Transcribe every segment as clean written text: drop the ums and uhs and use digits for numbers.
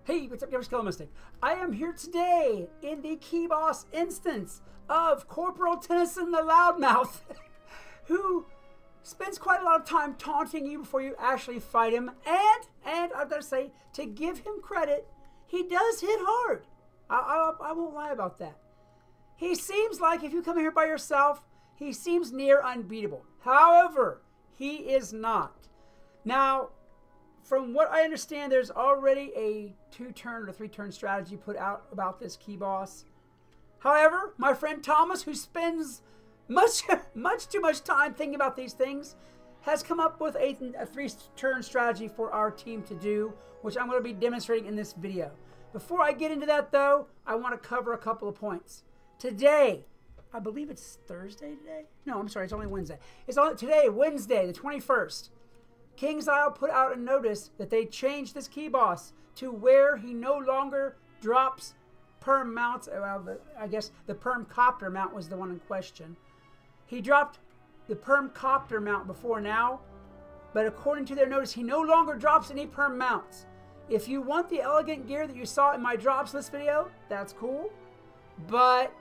Hey, what's up, Skelemystyk? I am here today in the Key Boss instance of Corporal Tenni'syn the Loudmouth, who spends quite a lot of time taunting you before you actually fight him. And I've got to say, to give him credit, he does hit hard. I won't lie about that. He seems like, if you come here by yourself, he seems near unbeatable. However, he is not. Now, from what I understand, there's already a 2-turn or 3-turn strategy put out about this key boss. However, my friend Thomas, who spends much too much time thinking about these things, has come up with a 3-turn strategy for our team to do, which I'm going to be demonstrating in this video. Before I get into that, though, I want to cover a couple of points. Today, I believe it's Thursday today? No, I'm sorry, it's only Wednesday. It's on today, Wednesday, the 21st. King's Isle put out a notice that they changed this key boss to where he no longer drops perm mounts. Well, I guess the perm copter mount was the one in question. He dropped the perm copter mount before now, but according to their notice, he no longer drops any perm mounts. If you want the elegant gear that you saw in my drops list video, that's cool. But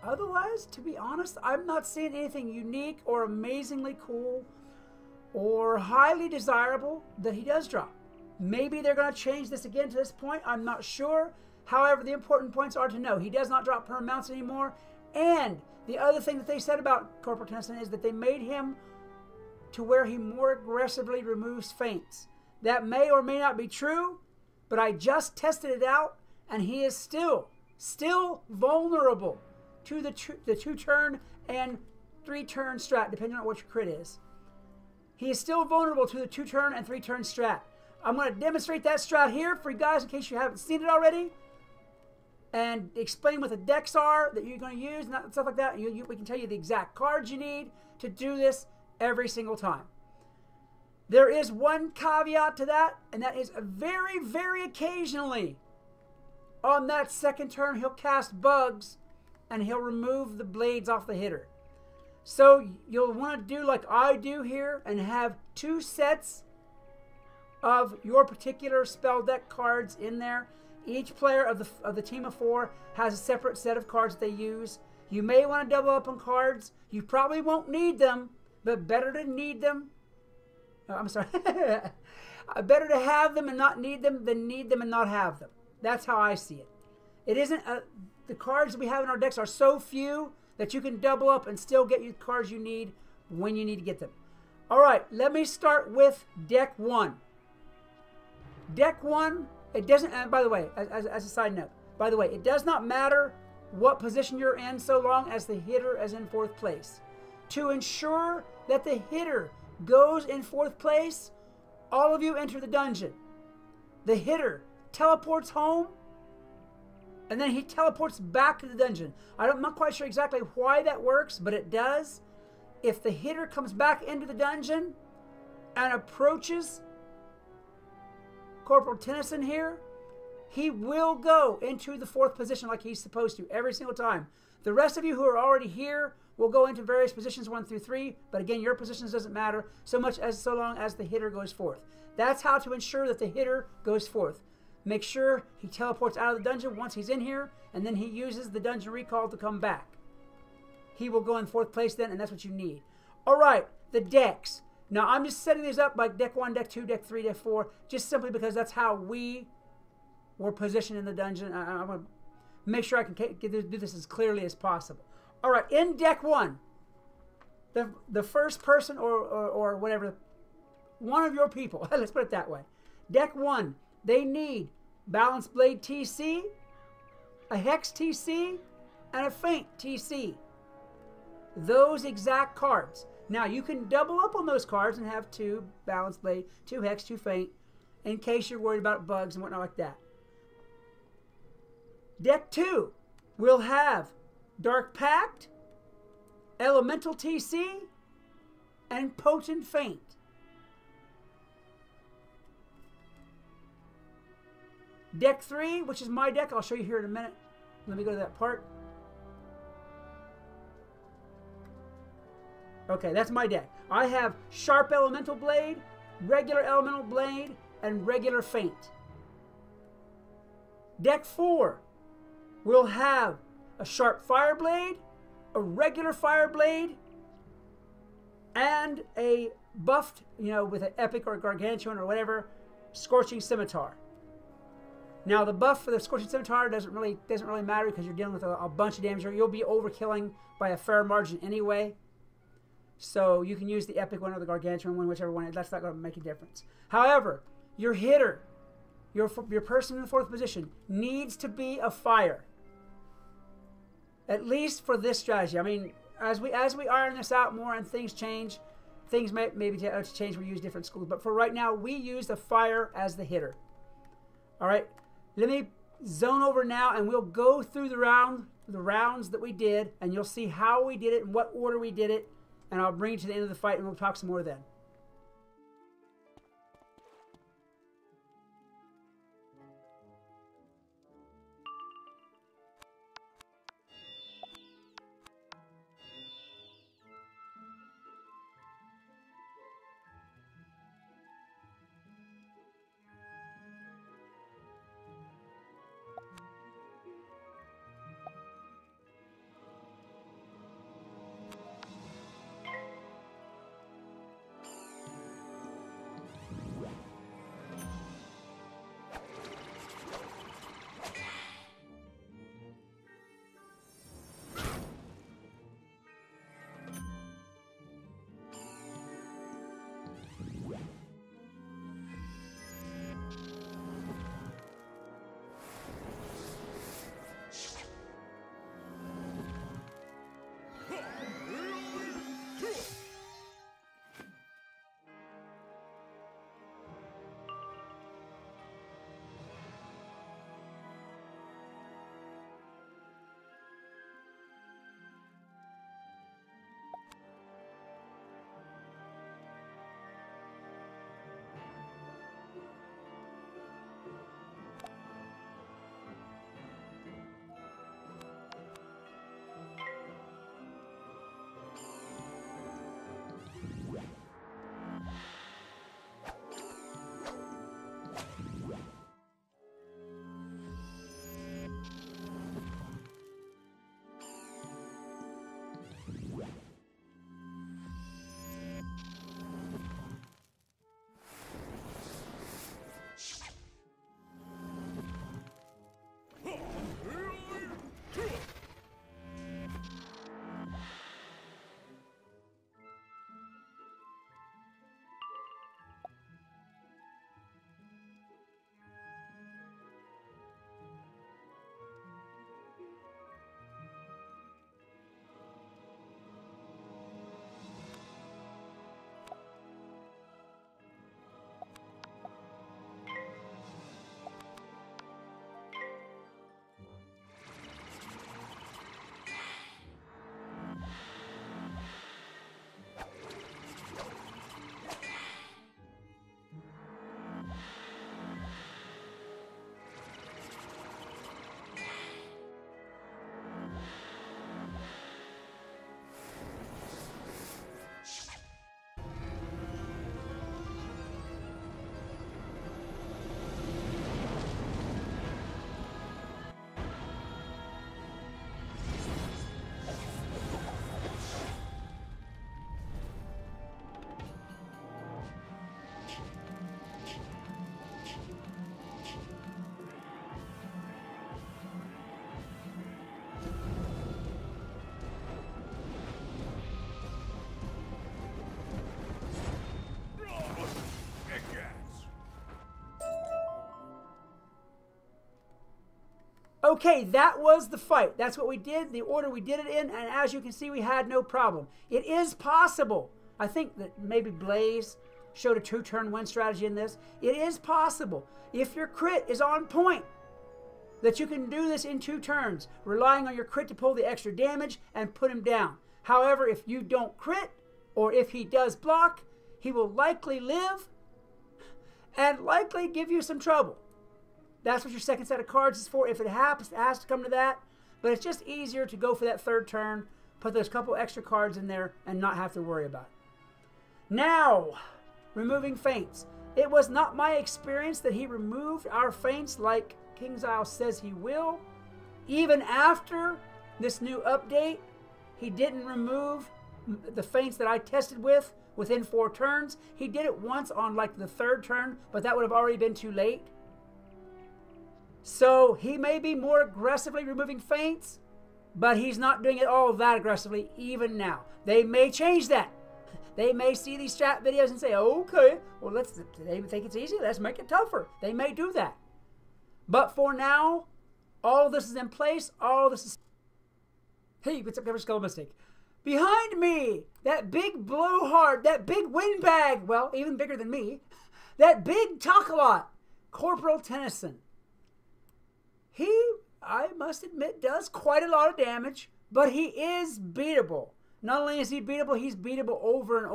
otherwise, to be honest, I'm not seeing anything unique or amazingly cool or highly desirable that he does drop. Maybe they're going to change this again to this point. I'm not sure. However, the important points are to know he does not drop perm mounts anymore. And the other thing that they said about Corporal Tenni'syn is that they made him to where he more aggressively removes feints. That may or may not be true, but I just tested it out, and he is still vulnerable to the 2-turn and 3-turn strat, depending on what your crit is. He is still vulnerable to the 2-turn and 3-turn strat. I'm going to demonstrate that strat here for you guys in case you haven't seen it already, and explain what the decks are that you're going to use and stuff like that. We can tell you the exact cards you need to do this every single time. There is one caveat to that, and that is very, very occasionally on that 2nd turn he'll cast bugs and he'll remove the blades off the hitter. So you'll want to do like I do here and have 2 sets of your particular spell deck cards in there. Each player of the team of 4 has a separate set of cards that they use. You may want to double up on cards. You probably won't need them, but better to need them. Oh, I'm sorry. Better to have them and not need them than need them and not have them. That's how I see it. It isn't the cards that we have in our decks are so few that you can double up and still get you the cards you need when you need to get them. All right, let me start with deck 1. Deck 1, it doesn't, and by the way, as a side note, by the way, it does not matter what position you're in so long as the hitter is in 4th place. To ensure that the hitter goes in 4th place, all of you enter the dungeon. The hitter teleports home, and then he teleports back to the dungeon. I'm not quite sure exactly why that works, but it does. If the hitter comes back into the dungeon and approaches Corporal Tenni'syn here, he will go into the 4th position like he's supposed to every single time. The rest of you who are already here will go into various positions 1 through 3, but again, your positions doesn't matter so long as the hitter goes 4th. That's how to ensure that the hitter goes 4th. Make sure he teleports out of the dungeon once he's in here, and then he uses the dungeon recall to come back. He will go in 4th place then, and that's what you need. All right, the decks. Now, I'm just setting these up like deck 1, deck 2, deck 3, deck 4, just simply because that's how we were positioned in the dungeon. I'm going to make sure I can do this as clearly as possible. All right, in deck 1, the first person or whatever, one of your people, let's put it that way. Deck 1, they need Balanced Blade TC, a Hex TC, and a Feint TC. Those exact cards. Now, you can double up on those cards and have 2 Balanced Blade, 2 Hex, 2 Feint, in case you're worried about bugs and whatnot like that. Deck 2 will have Dark Pact, Elemental TC, and Potent Feint. Deck 3, which is my deck, I'll show you here in a minute. Let me go to that part. Okay, that's my deck. I have Sharp Elemental Blade, Regular Elemental Blade, and Regular Feint. Deck 4 will have a sharp fire blade, a regular fire blade, and a buffed, with an epic or gargantuan or whatever, scorching scimitar. Now the buff for the scorching scimitar doesn't really matter because you're dealing with a bunch of damage. You'll be overkilling by a fair margin anyway. So you can use the epic one or the gargantuan one, whichever one. That's not going to make a difference. However, your hitter, your person in the 4th position, needs to be a fire. At least for this strategy. I mean, as we iron this out more and things change, things maybe change. We use different schools, but for right now, we use the fire as the hitter. All right, let me zone over now, and we'll go through the rounds that we did, and you'll see how we did it and what order we did it, and I'll bring you to the end of the fight, and we'll talk some more then. Okay, that was the fight. That's what we did, the order we did it in, and as you can see, we had no problem. It is possible. I think that maybe Blaze showed a 2-turn win strategy in this. It is possible, if your crit is on point, that you can do this in 2 turns, relying on your crit to pull the extra damage and put him down. However, if you don't crit, or if he does block, he will likely live and likely give you some trouble. That's what your second set of cards is for, if it has to come to that. But it's just easier to go for that 3rd turn, put those couple extra cards in there, and not have to worry about it. Now, removing feints. It was not my experience that he removed our feints like KingsIsle says he will. Even after this new update, he didn't remove the feints that I tested with within 4 turns. He did it once on like the 3rd turn, but that would have already been too late. So he may be more aggressively removing feints, but he's not doing it all that aggressively even now. They may change that. They may see these Strat videos and say, okay, well, they think it's easy, let's make it tougher. They may do that. But for now, all of this is in place. All of this is... Hey, what's up, Skelemystyk? Behind me, that big blowhard, that big windbag, well, even bigger than me, that big talk-a-lot, Corporal Tenni'syn. He, I must admit, does quite a lot of damage, but he is beatable. Not only is he beatable, he's beatable over and over.